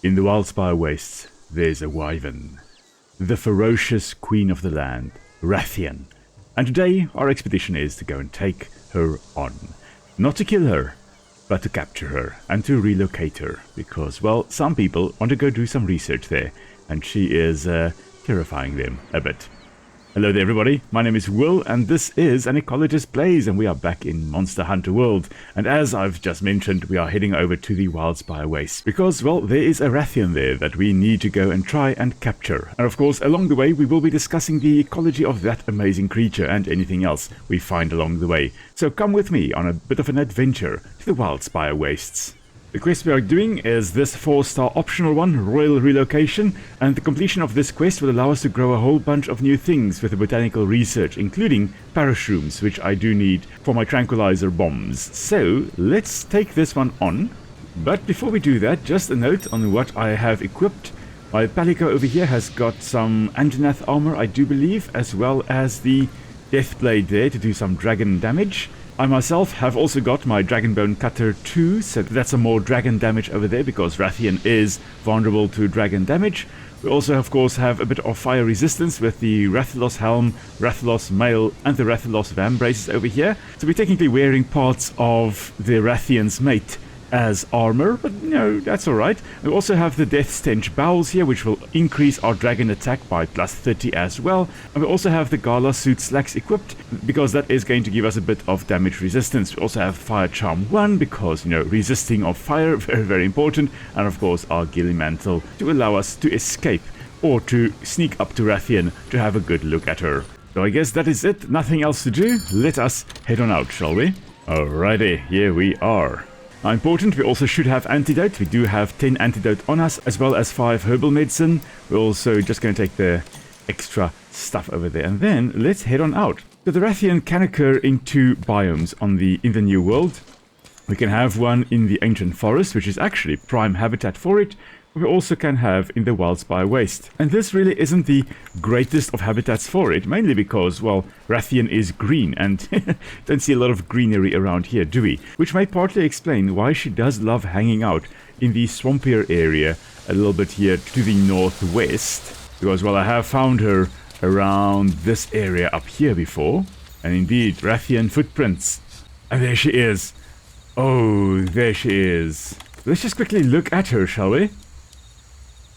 In the Wildspire Wastes, there's a wyvern, the ferocious queen of the land, Rathian. And today, our expedition is to go and take her on. Not to kill her, but to capture her and to relocate her. Because, well, some people want to go do some research there, and she is terrifying them a bit. Hello there everybody, my name is Will and this is An Ecologist Plays and we are back in Monster Hunter World. And as I've just mentioned, we are heading over to the Wildspire Wastes because, well, there is a Rathian there that we need to go and try and capture. And of course, along the way we will be discussing the ecology of that amazing creature and anything else we find along the way. So come with me on a bit of an adventure to the Wildspire Wastes. The quest we are doing is this 4-star optional one, Royal Relocation, and the completion of this quest will allow us to grow a whole bunch of new things with the botanical research, including parashrooms, which I do need for my tranquilizer bombs. So, let's take this one on. But before we do that, just a note on what I have equipped. My Palico over here has got some Anjanath armor, I do believe, as well as the Deathblade there to do some dragon damage. I myself have also got my Dragonbone Cutter 2, so that's some more dragon damage over there because Rathian is vulnerable to dragon damage. We also of course have a bit of fire resistance with the Rathalos Helm, Rathalos Mail and the Rathalos Vambraces over here. So we're technically wearing parts of the Rathian's mate as armor, but no, that's alright. We also have the Death Stench Bowels here, which will increase our dragon attack by plus 30 as well. And we also have the Gala Suit Slacks equipped, because that is going to give us a bit of damage resistance. We also have Fire Charm 1, because, you know, resisting of fire, very, very important. And of course, our Ghillie Mantle to allow us to escape, or to sneak up to Rathian to have a good look at her. So I guess that is it, nothing else to do. Let us head on out, shall we? Alrighty, here we are. Now important, we also should have antidote. We do have 10 antidote on us, as well as 5 herbal medicine. We're also just going to take the extra stuff over there. And then, let's head on out. So the Rathian can occur in 2 biomes in the New World. We can have one in the Ancient Forest, which is actually prime habitat for it. We also can have in the Wildspire Waste. And this really isn't the greatest of habitats for it, mainly because, well, Rathian is green and don't see a lot of greenery around here, do we? Which may partly explain why she does love hanging out in the swampier area a little bit here to the northwest. Because, well, I have found her around this area up here before. And indeed, Rathian footprints. And there she is. Oh, there she is. Let's just quickly look at her, shall we?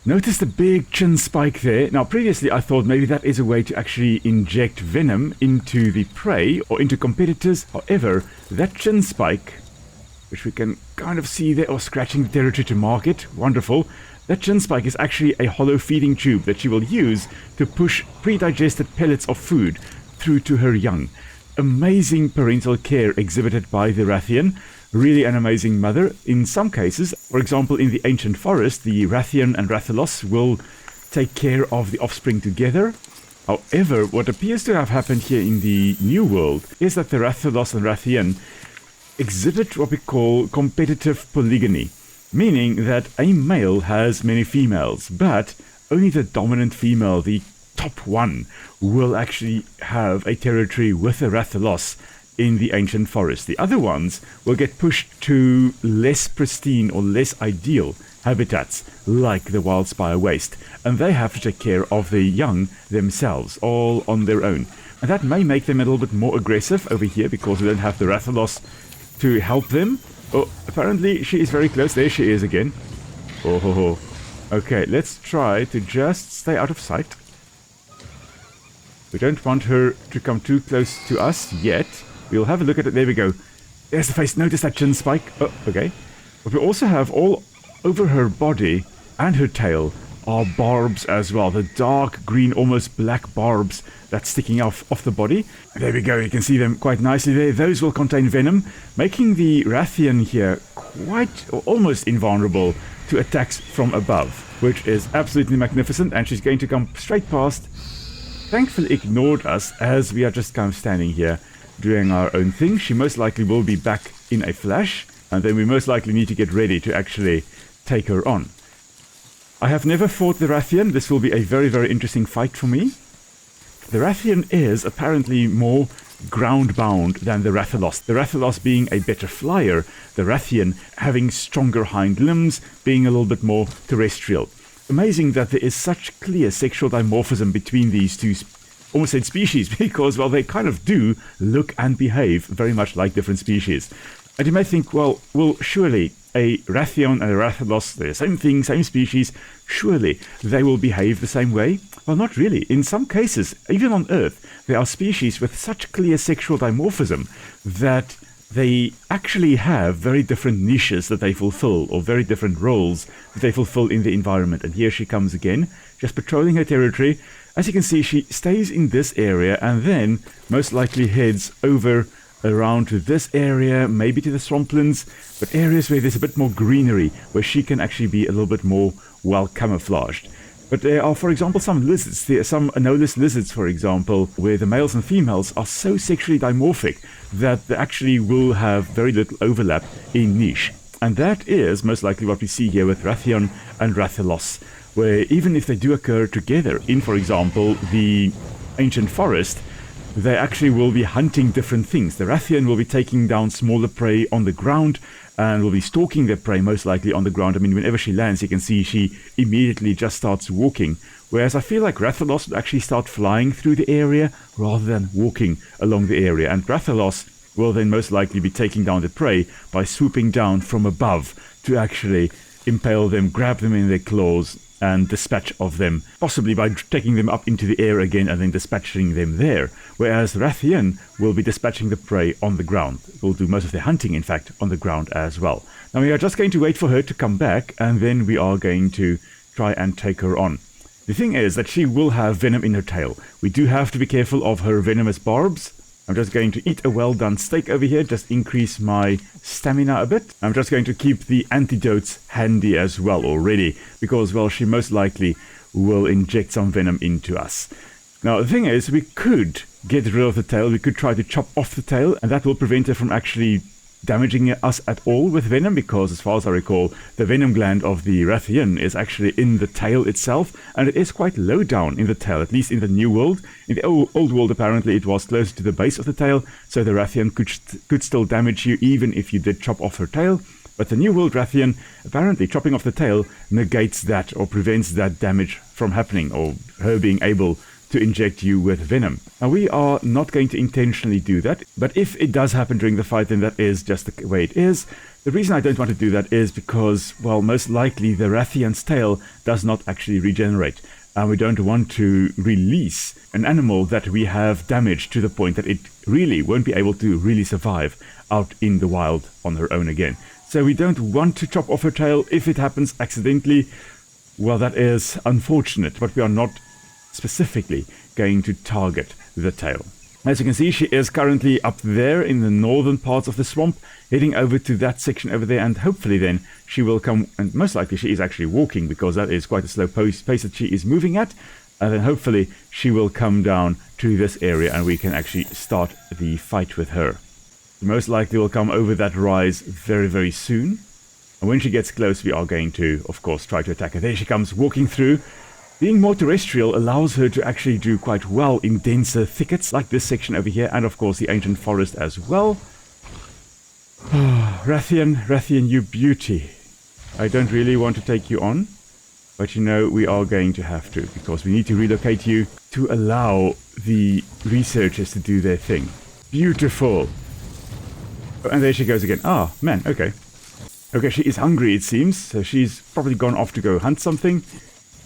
Notice the big chin spike there. Now, previously I thought maybe that is a way to actually inject venom into the prey or into competitors. However, that chin spike, which we can kind of see there, or scratching the territory to mark it, wonderful. That chin spike is actually a hollow feeding tube that she will use to push pre-digested pellets of food through to her young. Amazing parental care exhibited by the Rathian. Really an amazing mother. In some cases, for example in the Ancient Forest, the Rathian and Rathalos will take care of the offspring together. However, what appears to have happened here in the New World is that the Rathalos and Rathian exhibit what we call competitive polygyny, meaning that a male has many females, but only the dominant female, the top one, will actually have a territory with the Rathalos in the Ancient Forest. The other ones will get pushed to less pristine or less ideal habitats like the Wildspire Waste, and they have to take care of the young themselves, all on their own. And that may make them a little bit more aggressive over here because they don't have the Rathalos to help them. Oh, apparently she is very close. There she is again. Oh ho ho. Okay, let's try to just stay out of sight. We don't want her to come too close to us yet. We'll have a look at it. There we go. There's the face. Notice that chin spike. Oh, okay. But we also have all over her body and her tail are barbs as well. The dark green, almost black barbs that's sticking off the body. There we go. You can see them quite nicely there. Those will contain venom, making the Rathian here quite or almost invulnerable to attacks from above, which is absolutely magnificent. And she's going to come straight past. Thankfully ignored us as we are just kind of standing here doing our own thing. She most likely will be back in a flash, and then we most likely need to get ready to actually take her on. I have never fought the Rathian. This will be a very, very interesting fight for me. The Rathian is apparently more ground-bound than the Rathalos. The Rathalos being a better flyer, the Rathian having stronger hind limbs, being a little bit more terrestrial. Amazing that there is such clear sexual dimorphism between these two almost said species, because, well, they kind of do look and behave very much like different species. And you may think, well, surely a Rathian and a Rathalos, they're the same thing, same species, surely they will behave the same way? Well, not really. In some cases, even on Earth, there are species with such clear sexual dimorphism that they actually have very different niches that they fulfill, or very different roles that they fulfill in the environment. And here she comes again, just patrolling her territory. As you can see, she stays in this area and then most likely heads over around to this area, maybe to the swamplands, but areas where there's a bit more greenery, where she can actually be a little bit more well camouflaged. But there are, for example, some lizards, there are some anolis lizards, for example, where the males and females are so sexually dimorphic that they actually will have very little overlap in niche. And that is most likely what we see here with Rathian and Rathalos, where even if they do occur together in, for example, the ancient forest, they actually will be hunting different things. The Rathian will be taking down smaller prey on the ground and will be stalking their prey most likely on the ground. I mean, whenever she lands, you can see she immediately just starts walking. Whereas I feel like Rathalos would actually start flying through the area rather than walking along the area. And Rathalos will then most likely be taking down the prey by swooping down from above to actually impale them, grab them in their claws, and dispatch of them, possibly by taking them up into the air again and then dispatching them there. Whereas Rathian will be dispatching the prey on the ground. Will do most of their hunting, in fact, on the ground as well. Now we are just going to wait for her to come back, and then we are going to try and take her on. The thing is that she will have venom in her tail. We do have to be careful of her venomous barbs. I'm just going to eat a well-done steak over here, just increase my stamina a bit. I'm just going to keep the antidotes handy as well already, because, well, she most likely will inject some venom into us. Now, the thing is, we could get rid of the tail, we could try to chop off the tail, and that will prevent her from actually damaging us at all with venom, because as far as I recall, the venom gland of the Rathian is actually in the tail itself, and it is quite low down in the tail, at least in the New World. In the old world, apparently, it was close to the base of the tail, so the Rathian could still damage you even if you did chop off her tail. But the New World Rathian, apparently chopping off the tail negates that or prevents that damage from happening, or her being able to inject you with venom. Now, we are not going to intentionally do that, but if it does happen during the fight, then that is just the way it is. The reason I don't want to do that is because, well, most likely the Rathian's tail does not actually regenerate, and we don't want to release an animal that we have damaged to the point that it really won't be able to really survive out in the wild on her own again. So we don't want to chop off her tail. If it happens accidentally, well, that is unfortunate, but we are not specifically going to target the tail. As you can see, she is currently up there in the northern parts of the swamp, heading over to that section over there, and hopefully then she will come, and most likely she is actually walking, because that is quite a slow pace that she is moving at, and then hopefully she will come down to this area and we can actually start the fight with her. Most likely will come over that rise very, very soon, and when she gets close we are going to, of course, try to attack her. There she comes, walking through. Being more terrestrial allows her to actually do quite well in denser thickets like this section over here, and of course the ancient forest as well. Rathian, you beauty. I don't really want to take you on, but you know we are going to have to, because we need to relocate you to allow the researchers to do their thing. Beautiful. Oh, and there she goes again. Ah, man, okay. Okay, she is hungry, it seems, so she's probably gone off to go hunt something.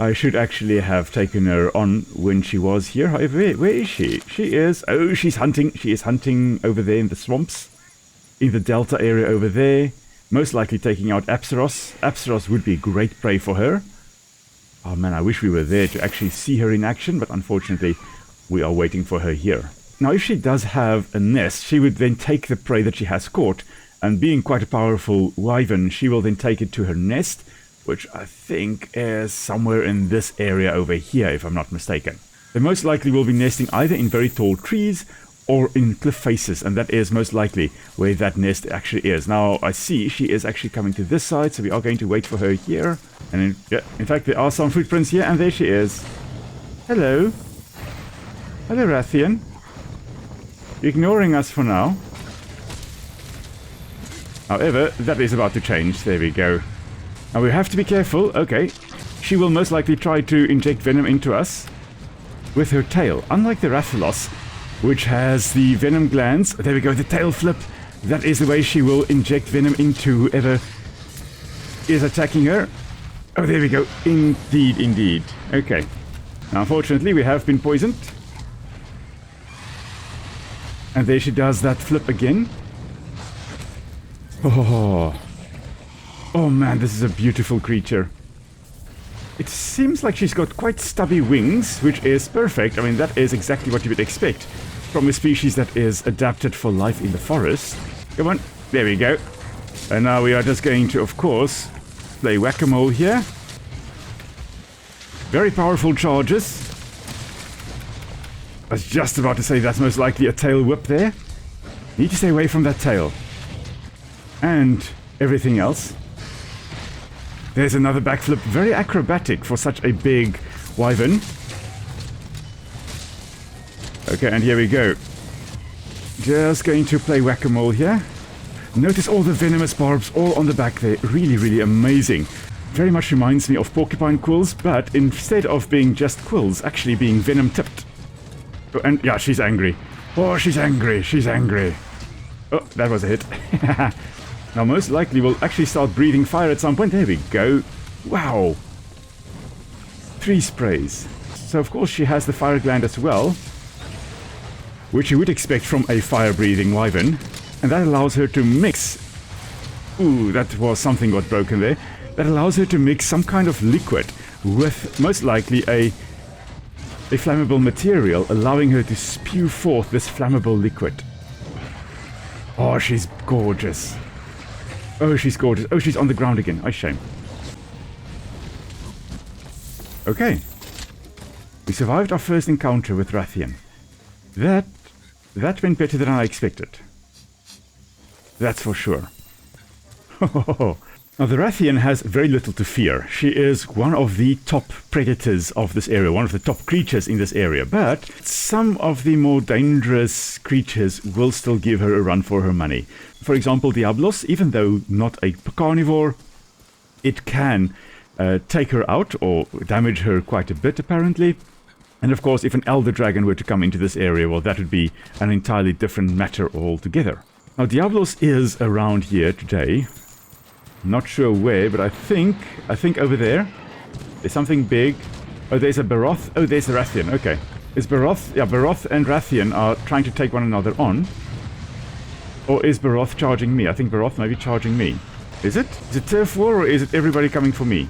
I should actually have taken her on when she was here. However, where is she? She is... Oh, she's hunting. She is hunting over there in the swamps. In the delta area over there. Most likely taking out Apsaros. Apsaros would be great prey for her. Oh man, I wish we were there to actually see her in action, but unfortunately, we are waiting for her here. Now, if she does have a nest, she would then take the prey that she has caught, and being quite a powerful wyvern, she will then take it to her nest, which I think is somewhere in this area over here, if I'm not mistaken. They most likely will be nesting either in very tall trees or in cliff faces, and that is most likely where that nest actually is. Now, I see she is actually coming to this side, so we are going to wait for her here. And in fact, there are some footprints here, and there she is. Hello. Hello, Rathian. ignoring us for now. However, that is about to change. There we go. Now we have to be careful. Okay. She will most likely try to inject venom into us with her tail. Unlike the Rathalos, which has the venom glands. There we go, the tail flip. That is the way she will inject venom into whoever is attacking her. Oh, there we go. Indeed, indeed. Okay. Now, unfortunately, we have been poisoned. And there she does that flip again. Oh. Oh man, this is a beautiful creature. It seems like she's got quite stubby wings, which is perfect. I mean, that is exactly what you would expect from a species that is adapted for life in the forest. Come on. There we go. And now we are just going to, of course, play whack-a-mole here. Very powerful charges. I was just about to say that's most likely a tail whip there. Need to stay away from that tail. And everything else. There's another backflip. Very acrobatic for such a big wyvern. Okay, and here we go. Just going to play whack-a-mole here. Notice all the venomous barbs all on the back there. Really, really amazing. Very much reminds me of porcupine quills, but instead of being just quills, actually being venom-tipped. Oh, and yeah, she's angry. Oh, she's angry. She's angry. Oh, that was a hit. Now, most likely we'll actually start breathing fire at some point. There we go. Wow. 3 sprays. So, of course, she has the fire gland as well, which you would expect from a fire-breathing wyvern. And that allows her to mix... Ooh, that was something got broken there. That allows her to mix some kind of liquid with, most likely, a flammable material, allowing her to spew forth this flammable liquid. Oh, she's gorgeous. Oh, she's gorgeous. Oh, she's on the ground again. Oh, shame. Okay. We survived our first encounter with Rathian. That went better than I expected. That's for sure. Now, the Rathian has very little to fear. She is one of the top predators of this area, one of the top creatures in this area. But some of the more dangerous creatures will still give her a run for her money. For example, Diablos, even though not a carnivore, it can take her out or damage her quite a bit, apparently. And of course, if an Elder Dragon were to come into this area, well, that would be an entirely different matter altogether. Now, Diablos is around here today. Not sure where, but I think over there. There's something big. Oh, there's a Baroth. Oh, there's a Rathian. Okay. Is Baroth... Yeah, Baroth and Rathian are trying to take one another on. Or is Baroth charging me? I think Baroth may be charging me. Is it? Is it turf war or is it everybody coming for me?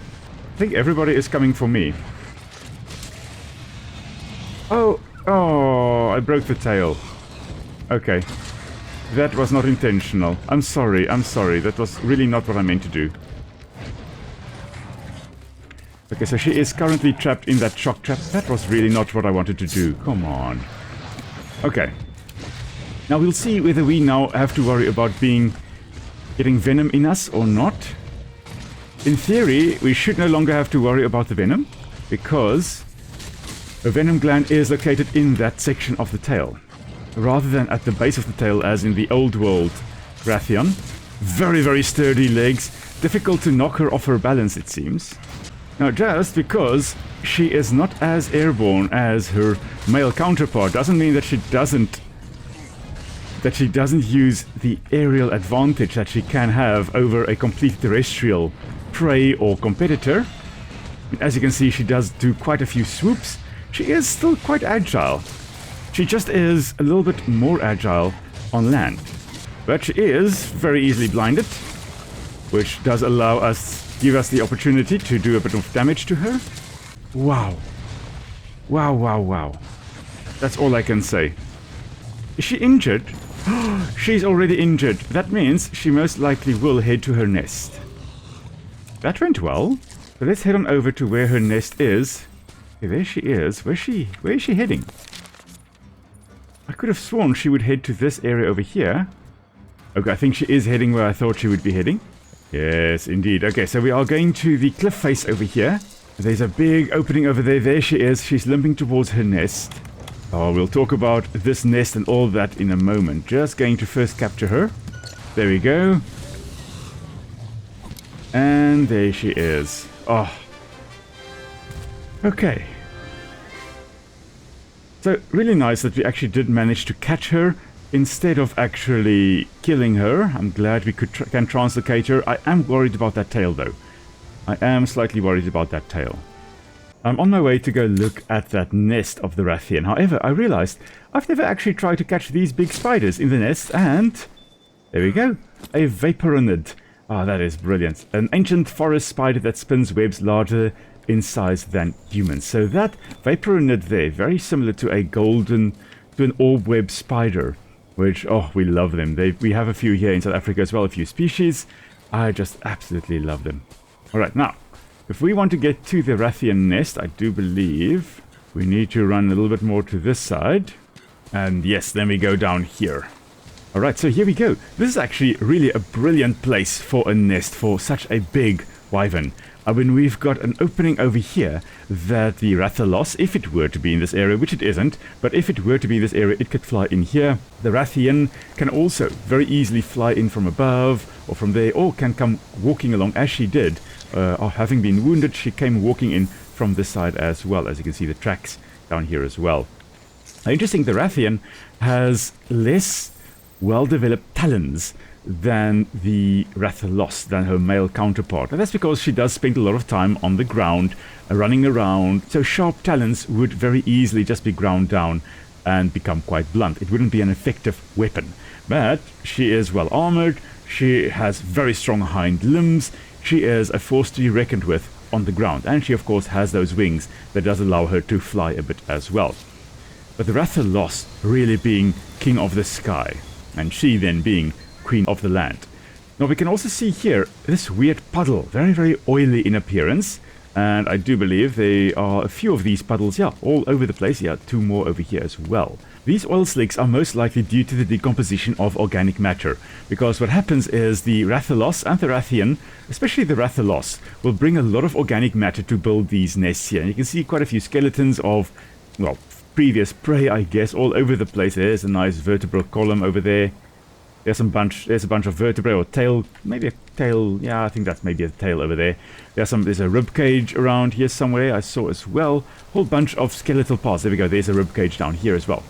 I think everybody is coming for me. Oh, I broke the tail. Okay. That was not intentional. I'm sorry. That was really not what I meant to do. Okay, so she is currently trapped in that shock trap. That was really not what I wanted to do. Come on. Okay. Now we'll see whether we now have to worry about getting venom in us or not. In theory, we should no longer have to worry about the venom, because a venom gland is located in that section of the tail, rather than at the base of the tail as in the old world Rathian. Very, very sturdy legs. Difficult to knock her off her balance, it seems. Now, just because she is not as airborne as her male counterpart doesn't mean that she doesn't use the aerial advantage that she can have over a complete terrestrial prey or competitor. As you can see, she does do quite a few swoops. She is still quite agile. She just is a little bit more agile on land. But she is very easily blinded, which does give us the opportunity to do a bit of damage to her. Wow. Wow. That's all I can say. Is she injured? She's already injured. That means she most likely will head to her nest. That went well. So let's head on over to where her nest is. Okay, there she is. Where is she heading? I could have sworn she would head to this area over here. Okay, I think she is heading where I thought she would be heading. Yes, indeed. Okay, so we are going to the cliff face over here. There's a big opening over there. There she is. She's limping towards her nest. Oh, we'll talk about this nest and all that in a moment. Just going to first capture her. There we go. And there she is. Oh. Okay. So, really nice that we actually did manage to catch her instead of actually killing her. I'm glad we can translocate her. I am worried about that tail, though. I am slightly worried about that tail. I'm on my way to go look at that nest of the Rathian. However, I realized I've never actually tried to catch these big spiders in the nest, and there we go. A vaporonid. Ah, that is brilliant. An ancient forest spider that spins webs larger in size than humans. So that vaporonid there, very similar to an orb web spider, which, oh, we love them. We have a few here in South Africa as well, a few species. I just absolutely love them. All right, now, if we want to get to the Rathian nest, I do believe we need to run a little bit more to this side. And yes, then we go down here. Alright, so here we go. This is actually really a brilliant place for a nest for such a big wyvern. I mean, we've got an opening over here that the Rathalos, if it were to be in this area, which it isn't, but if it were to be in this area, it could fly in here. The Rathian can also very easily fly in from above or from there, or can come walking along as she did. Having been wounded, she came walking in from this side as well. As you can see, the tracks down here as well. Interesting, the Rathian has less well-developed talons than the Rathalos, than her male counterpart. And that's because she does spend a lot of time on the ground, running around. So sharp talons would very easily just be ground down and become quite blunt. It wouldn't be an effective weapon. But she is well armored. She has very strong hind limbs. She is a force to be reckoned with on the ground. And she, of course, has those wings that does allow her to fly a bit as well. But the Rathalos really being king of the sky, and she then being queen of the land. Now we can also see here this weird puddle, very, very oily in appearance. And I do believe there are a few of these puddles, yeah, all over the place. Yeah, two more over here as well. These oil slicks are most likely due to the decomposition of organic matter, because what happens is the Rathalos and the Rathian, especially the Rathalos, will bring a lot of organic matter to build these nests here. And you can see quite a few skeletons of, well, previous prey, I guess, all over the place. There's a nice vertebral column over there. There's a bunch of vertebrae or tail, maybe a tail. Yeah, I think that's maybe a tail over there. There's a rib cage around here somewhere I saw as well. Whole bunch of skeletal parts. There we go. There's a rib cage down here as well.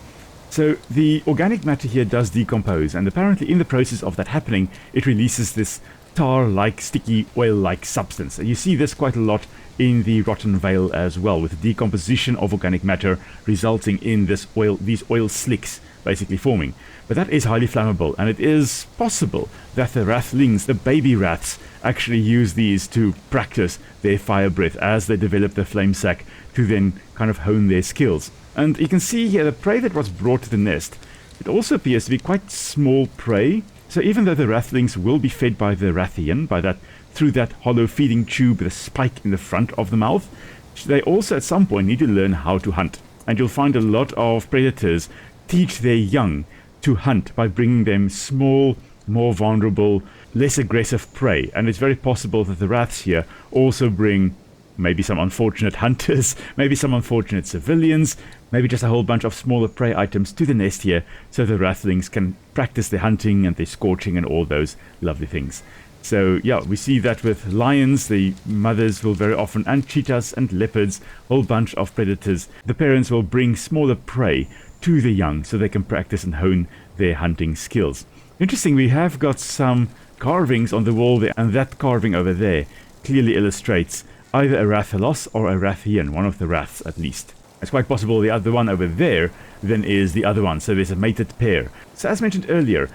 So the organic matter here does decompose, and apparently in the process of that happening, it releases this tar-like, sticky, oil-like substance. And you see this quite a lot in the Rotten Vale as well, with the decomposition of organic matter resulting in these oil slicks basically forming. But that is highly flammable, and it is possible that the Rathlings, the baby rats, actually use these to practice their fire breath as they develop the flame sack to then kind of hone their skills. And you can see here the prey that was brought to the nest. It also appears to be quite small prey. So even though the Rathlings will be fed by the Rathian, through that hollow feeding tube with a spike in the front of the mouth, they also at some point need to learn how to hunt. And you'll find a lot of predators teach their young to hunt by bringing them small, more vulnerable, less aggressive prey. And it's very possible that the Raths here also bring maybe some unfortunate hunters, maybe some unfortunate civilians, maybe just a whole bunch of smaller prey items to the nest here, so the Rathlings can practice their hunting and their scorching and all those lovely things. So yeah, we see that with lions, the mothers will very often, and cheetahs and leopards, whole bunch of predators, the parents will bring smaller prey to the young so they can practice and hone their hunting skills. Interesting, we have got some carvings on the wall there, and that carving over there clearly illustrates either a Rathalos or a Rathian, one of the Raths at least. It's quite possible the other one over there then is the other one, so there's a mated pair. So as mentioned earlier,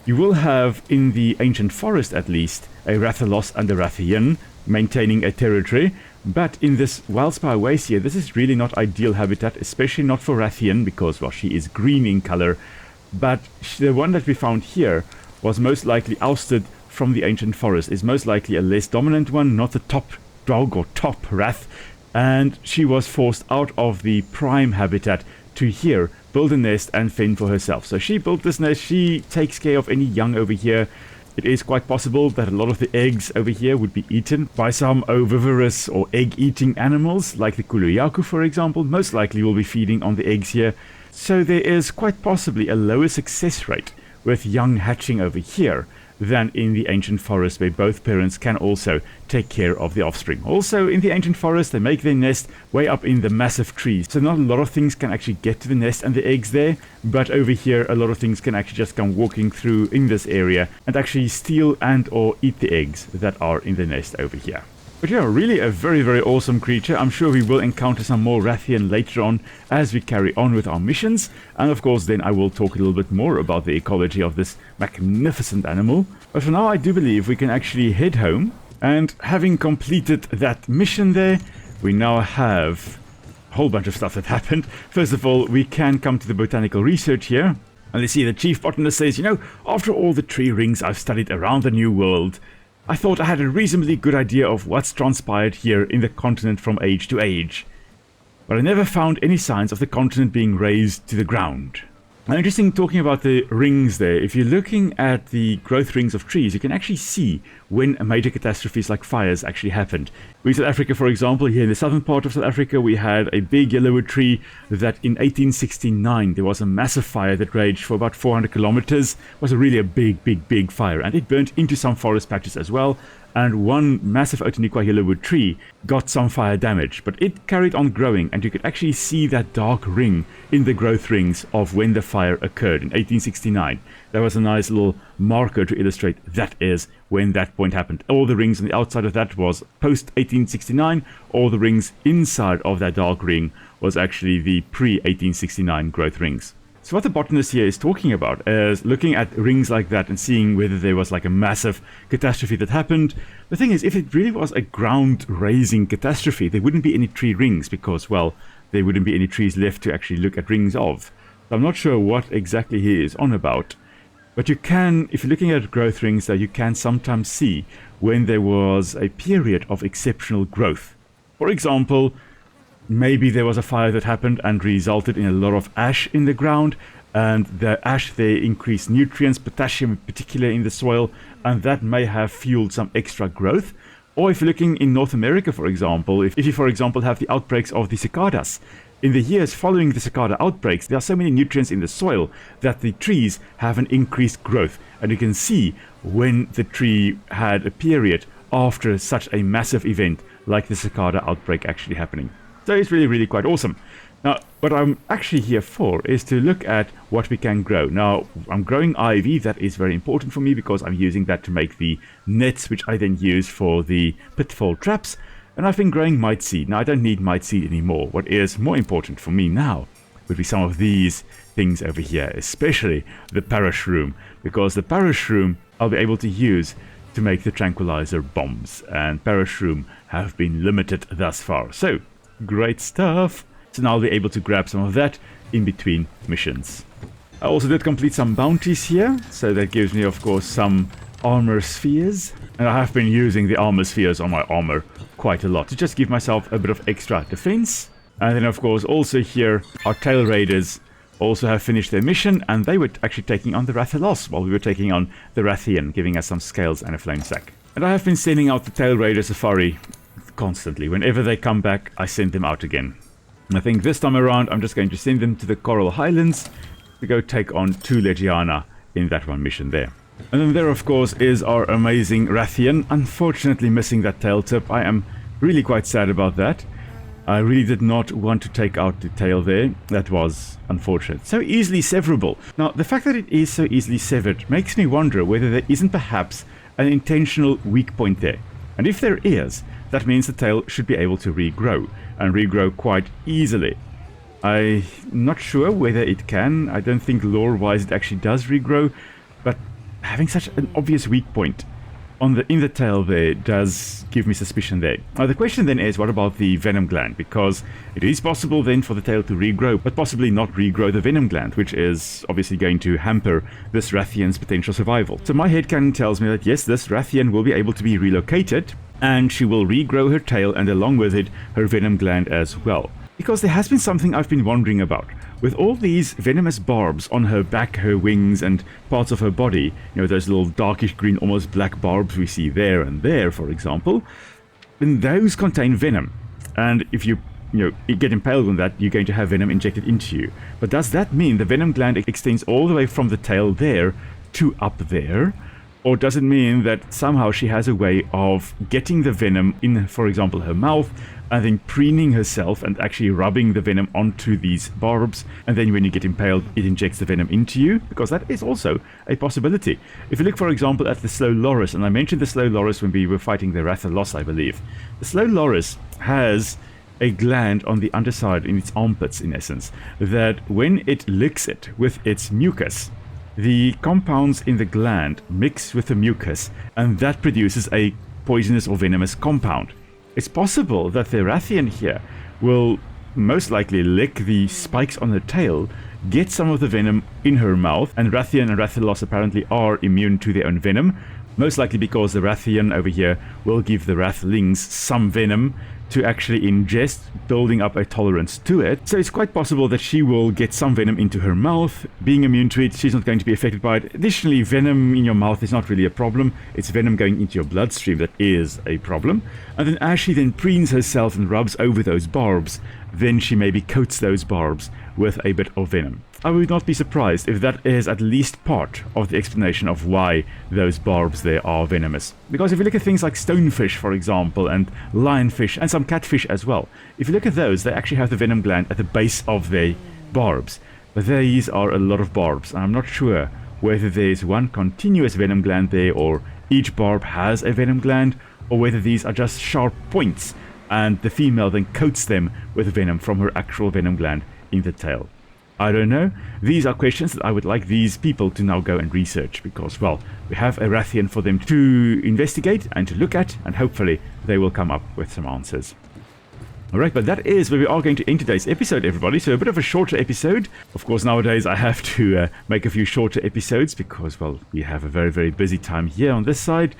you will have in the ancient forest at least a Rathalos and a Rathian maintaining a territory, but in this Wildspire Wastes here, this is really not ideal habitat, especially not for Rathian, because, well, she is green in color, but the one that we found here was most likely ousted from the ancient forest, is most likely a less dominant one, not the top dog or top Rath, and she was forced out of the prime habitat to here build a nest and fend for herself. So she built this nest, she takes care of any young over here, It is quite possible that a lot of the eggs over here would be eaten by some oviparous or egg-eating animals, like the kuluyaku, for example. Most likely will be feeding on the eggs here. So there is quite possibly a lower success rate with young hatching over here than in the ancient forest, where both parents can also take care of the offspring. Also, in the ancient forest, they make their nest way up in the massive trees, so not a lot of things can actually get to the nest and the eggs there, but over here a lot of things can actually just come walking through in this area and actually steal and or eat the eggs that are in the nest over here. But yeah, really a very, very awesome creature. I'm sure we will encounter some more Rathian later on as we carry on with our missions. And of course, then I will talk a little bit more about the ecology of this magnificent animal. But for now, I do believe we can actually head home. And having completed that mission there, we now have a whole bunch of stuff that happened. First of all, we can come to the botanical research here. And you see the chief botanist says, after all the tree rings I've studied around the New World, I thought I had a reasonably good idea of what's transpired here in the continent from age to age, but I never found any signs of the continent being razed to the ground. Now, interesting talking about the rings there. If you're looking at the growth rings of trees, you can actually see when major catastrophes like fires actually happened. In South Africa, for example, here in the southern part of South Africa, we had a big yellowwood tree that in 1869 there was a massive fire that raged for about 400 kilometers. It was really a big fire, and it burnt into some forest patches as well. And one massive Outeniqua yellowwood tree got some fire damage, but it carried on growing, and you could actually see that dark ring in the growth rings of when the fire occurred in 1869. That was a nice little marker to illustrate that is when that point happened. All the rings on the outside of that was post 1869, all the rings inside of that dark ring was actually the pre-1869 growth rings. So what the botanist here is talking about is looking at rings like that and seeing whether there was like a massive catastrophe that happened. The thing is, if it really was a ground-raising catastrophe, there wouldn't be any tree rings because, well, there wouldn't be any trees left to actually look at rings of. So I'm not sure what exactly he is on about. But you can, if you're looking at growth rings, you can sometimes see when there was a period of exceptional growth. For example, maybe there was a fire that happened and resulted in a lot of ash in the ground, and the ash there increased nutrients, potassium in particular in the soil, and that may have fueled some extra growth. Or if you're looking in North America, for example, if you, for example, have the outbreaks of the cicadas, in the years following the cicada outbreaks, there are so many nutrients in the soil that the trees have an increased growth, and you can see when the tree had a period after such a massive event like the cicada outbreak actually happening. So it's really quite awesome. Now, what I'm actually here for is to look at what we can grow. Now, I'm growing ivy. That is very important for me because I'm using that to make the nets, which I then use for the pitfall traps. And I've been growing mite seed. Now, I don't need mite seed anymore. What is more important for me now would be some of these things over here, especially the parashroom, because the parashroom I'll be able to use to make the tranquilizer bombs, and parashroom have been limited thus far. So, great stuff. So now I'll be able to grab some of that in between missions. I also did complete some bounties here, so that gives me, of course, some armor spheres. And I have been using the armor spheres on my armor quite a lot to just give myself a bit of extra defense. And then, of course, also here, our tail raiders also have finished their mission, and they were actually taking on the Rathalos while we were taking on the Rathian, giving us some scales and a flame sack. And I have been sending out the tail raider safari constantly. Whenever they come back, I send them out again. I think this time around, I'm just going to send them to the Coral Highlands to go take on 2 Legiana in that one mission there. And then there, of course, is our amazing Rathian. Unfortunately missing that tail tip. I am really quite sad about that. I really did not want to take out the tail there. That was unfortunate. So easily severable. Now, the fact that it is so easily severed makes me wonder whether there isn't perhaps an intentional weak point there. And if there is, that means the tail should be able to regrow, and regrow quite easily. I'm not sure whether it can. I don't think lore-wise it actually does regrow, but having such an obvious weak point in the tail there does give me suspicion there. Now the question then is, what about the venom gland? Because it is possible then for the tail to regrow, but possibly not regrow the venom gland, which is obviously going to hamper this Rathian's potential survival. So my headcanon tells me that yes, this Rathian will be able to be relocated, and she will regrow her tail and along with it her venom gland as well. Because there has been something I've been wondering about. with all these venomous barbs on her back, her wings, and parts of her body, those little darkish green, almost black barbs we see there and there, for example, then those contain venom. And if you get impaled on that, you're going to have venom injected into you. But does that mean the venom gland extends all the way from the tail there to up there? Or does it mean that somehow she has a way of getting the venom in, for example, her mouth, and then preening herself and actually rubbing the venom onto these barbs, and then when you get impaled, it injects the venom into you? Because that is also a possibility. If you look, for example, at the slow loris, and I mentioned the slow loris when we were fighting the Rathalos, I believe. The slow loris has a gland on the underside, in its armpits, in essence, that when it licks it with its mucus, the compounds in the gland mix with the mucus, and that produces a poisonous or venomous compound. It's possible that the Rathian here will most likely lick the spikes on her tail, get some of the venom in her mouth, and Rathian and Rathalos apparently are immune to their own venom, most likely because the Rathian over here will give the Rathlings some venom to actually ingest, building up a tolerance to it. So it's quite possible that she will get some venom into her mouth. Being immune to it, she's not going to be affected by it. Additionally, venom in your mouth is not really a problem. It's venom going into your bloodstream that is a problem. And then as she then preens herself and rubs over those barbs, then she maybe coats those barbs with a bit of venom. I would not be surprised if that is at least part of the explanation of why those barbs there are venomous. Because if you look at things like stonefish, for example, and lionfish, and some catfish as well, if you look at those, they actually have the venom gland at the base of their barbs. But these are a lot of barbs, and I'm not sure whether there's one continuous venom gland there, or each barb has a venom gland, or whether these are just sharp points, and the female then coats them with venom from her actual venom gland in the tail. I don't know. These are questions that I would like these people to now go and research, because, well, we have a Rathian for them to investigate and to look at, and hopefully they will come up with some answers. Alright, but that is where we are going to end today's episode, everybody. So a bit of a shorter episode. Of course, nowadays I have to make a few shorter episodes because, well, we have a very, very busy time here on this side.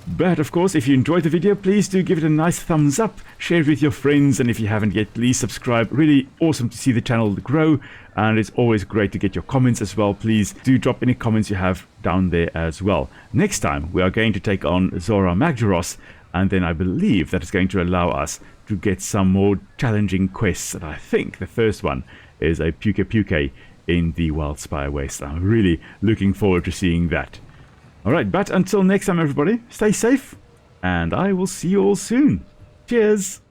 But of course, if you enjoyed the video, please do give it a nice thumbs up, share it with your friends, and if you haven't yet, please subscribe. Really awesome to see the channel grow, and it's always great to get your comments as well. Please do drop any comments you have down there as well. Next time, we are going to take on Zorah Magdaros, and then I believe that is going to allow us to get some more challenging quests, and I think the first one is a Puke in the Wildspire Wastes. I'm really looking forward to seeing that. Alright, but until next time, everybody, stay safe, and I will see you all soon. Cheers!